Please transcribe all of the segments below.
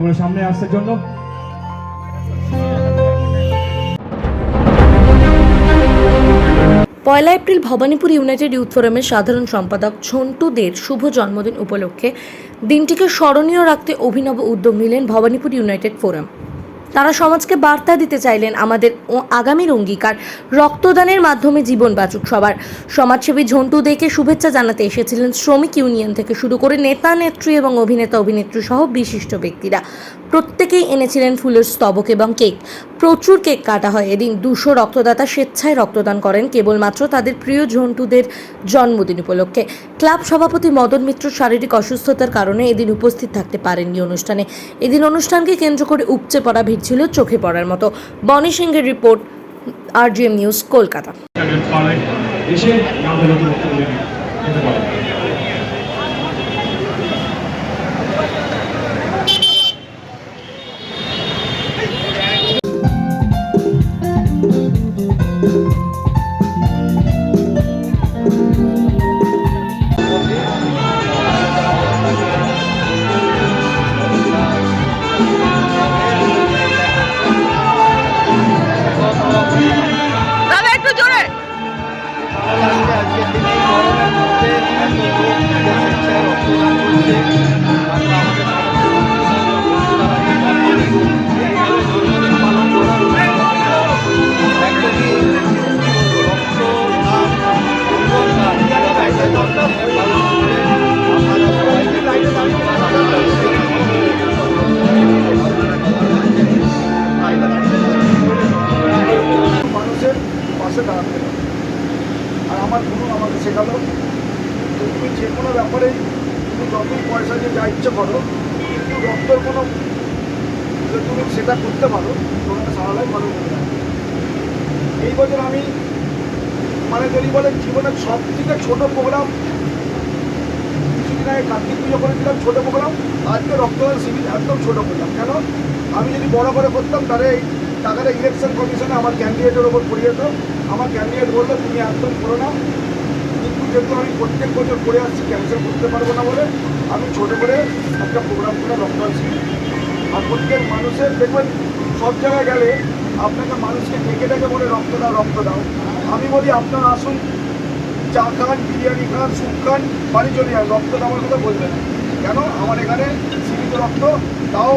সামনে আসার জন্য পয়লা এপ্রিল ভবানীপুর ইউনাইটেড ইউথ ফোরামের সাধারণ সম্পাদক ঝন্টু দের শুভ জন্মদিন উপলক্ষে দিনটিকে স্মরণীয় রাখতে অভিনব উদ্যোগ নিলেন ভবানীপুর ইউনাইটেড ফোরাম। তারা সমাজকে বার্তা দিতে চাইলেন আমাদের আগামীর অঙ্গীকার রক্তদানের মাধ্যমে জীবন বাঁচুক সবার। সমাজসেবী ঝন্টু দেকে শুভেচ্ছা জানাতে এসেছিলেন শ্রমিক ইউনিয়ন থেকে শুরু করে নেতা নেত্রী এবং অভিনেতা অভিনেত্রী সহ বিশিষ্ট ব্যক্তিরা। প্রত্যেকেই এনেছিলেন ফুলের স্তবক এবং কেক। প্রচুর কেক কাটা হয় এদিন। 200 রক্তদাতা স্বেচ্ছায় রক্তদান করেন কেবলমাত্র তাদের প্রিয় ঝন্টুদের জন্মদিন উপলক্ষে। ক্লাব সভাপতি মদন মিত্র শারীরিক অসুস্থতার কারণে এদিন উপস্থিত থাকতে পারেননি অনুষ্ঠানে। এদিন অনুষ্ঠানকে কেন্দ্র করে উপচে পড়া ভিড় ছিল চোখে পড়ার মতো। বনি সিংহের রিপোর্ট, RGM নিউজ, কলকাতা। মানুষের পাশে দাঁড়াতে হবে। আর আমার গুরু আমাকে শেখালো তুমি যে কোনো ব্যাপারেই তুমি যতই পয়সা দিয়ে যা ইচ্ছে করো, কিন্তু রক্তর কোনো তুমি সেটা করতে পারো তোমাকে সারা লাইফ ভালো করে রাখবে। এই বছর আমি যদি বলেন জীবনের সব থেকে ছোটো প্রোগ্রাম কিছুদিন আগে কার্তিক পুজো করেছিলাম, ছোটো প্রোগ্রাম। আজকে রক্তদান শিবির একদম ছোটো করলাম। কেন আমি যদি বড় করে করতাম তাহলে এই টাকাটা ইলেকশন কমিশনে আমার ক্যান্ডিডেটের ওপর পড়ে যেত। আমার ক্যান্ডিডেট বললো তুমি একদম করো না, কিন্তু যেহেতু আমি প্রত্যেক বছর করে আসছি ক্যান্সেল করতে পারবো না বলে আমি ছোটো করে একটা প্রোগ্রাম করে রক্তদান শিবির। আর প্রত্যেক মানুষের দেখবেন সব জায়গায় গেলে আপনাকে মানুষকে ডেকে ডেকে বলে রক্ত দাও রক্ত দাও। আমি বলি আপনারা আসুন, চা খান, বিরিয়ানি খান, স্যুপ খান, বাড়ি চলে যান, রক্ত দেওয়ার কথা বলবেন। কেন আমার এখানে সীমিত রক্ত, তাও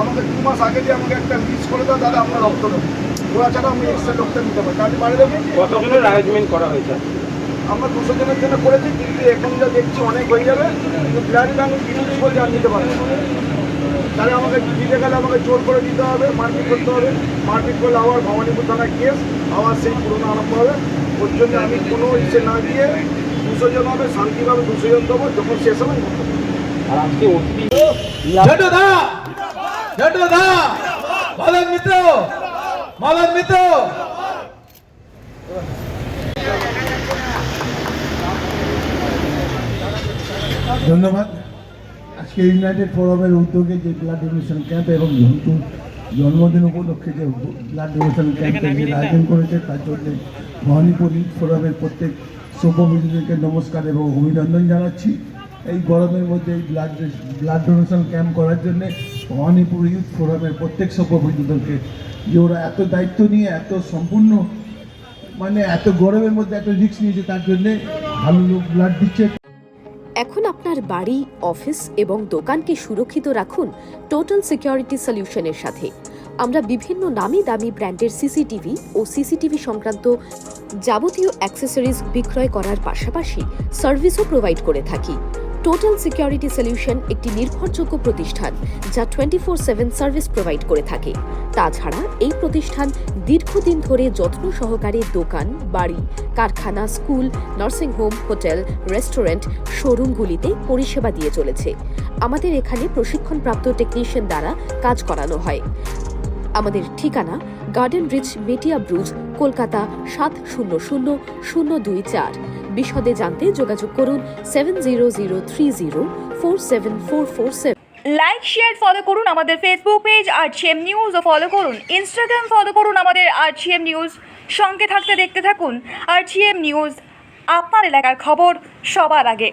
আমাকে 2 মাস আগে দিয়ে আমাকে একটা লিস্ট করে দাও, দাদা আমরা রক্ত দেবো। ওরা ছাড়া আমি এক্সট্রা রক্ত নিতে পারি। আপনি বাড়ি দেবেন কতজনের অ্যারেঞ্জমেন্ট করা হয়েছে? আমরা 200 জনের জন্য করেছি, কিন্তু এখন যা দেখছি অনেক হয়ে যাবে। কিন্তু ব্লাড ব্যাঙ্ক ইউজ বলতে আর নিতে পারবে না। তাহলে আমাকে দিতে গেলে আমাকে জোর করে দিতে হবে, মারপিট করতে হবে। মারপিট করলে আবার ভবানীপুর থানায় কেস, আবার সেই পুরোনো আরম্ভ হবে। ওর জন্য আমি কোনো ইসে না দিয়ে 200 জন হবে, শান্তিভাবে 200 জন দেবো, যখন শেষ হবে করতে পারবো। আর আজকে মদন মিত্র ধন্যবাদ। আজকে ইউনাইটেড ফোরামের উদ্যোগে যে ব্লাড ডোনেশন ক্যাম্প এবং ঝন্টুর জন্মদিন উপলক্ষে যে ব্লাড ডোনেশন ক্যাম্পের যে আয়োজন করেছে তার জন্য ভবানীপুর ইউথ ফোরামের প্রত্যেক সভ্যবিন্দুদেরকে নমস্কার এবং অভিনন্দন জানাচ্ছি। এই গরমের মধ্যে এই ব্লাড ডোনেশন ক্যাম্প করার জন্যে ভবানীপুর ইউথ ফোরামের প্রত্যেক সভ্যবিন্দুদেরকে, যে ওরা এত দায়িত্ব নিয়ে এত সম্পূর্ণ এত গরমের মধ্যে এত রিস্ক নিয়েছে, তার জন্যে ভালো লোক ব্লাড দিচ্ছে। এখন আপনার বাড়ি, অফিস এবং দোকানকে সুরক্ষিত রাখুন টোটাল সিকিউরিটি সলিউশনের সাথে। আমরা বিভিন্ন নামি দামি ব্র্যান্ডের সিসিটিভি ও সিসিটিভি সংক্রান্ত যাবতীয় অ্যাক্সেসরিজ বিক্রয় করার পাশাপাশি সার্ভিসও প্রোভাইড করে থাকি। টোটাল সিকিউরিটি সলিউশন একটি নির্ভরযোগ্য প্রতিষ্ঠান যা 24/7 সার্ভিস প্রোভাইড করে থাকে। তাছাড়া এই প্রতিষ্ঠান দীর্ঘদিন ধরে যত্ন সহকারে দোকান, বাড়ি, কারখানা, স্কুল, নার্সিংহোম, হোটেল, রেস্টুরেন্ট, শোরুমগুলিতে পরিষেবা দিয়ে চলেছে। আমাদের এখানে প্রশিক্ষণপ্রাপ্ত টেকনিশিয়ান দ্বারা কাজ করানো হয়। আমাদের ঠিকানা গার্ডেন রিচ, মেটিয়া ব্রুজ, কলকাতা 700024। বিশদে জানতে যোগাযোগ করুন 7003047447। লাইক, শেয়ার, ফলো করুন আমাদের ফেসবুক পেজ RGM নিউজ ও ফলো করুন ইনস্টাগ্রাম, ফলো করুন আমাদের RGM নিউজ। সঙ্গে থাকতে দেখতে থাকুন RGM নিউজ, আপনার এলাকার খবর সবার আগে।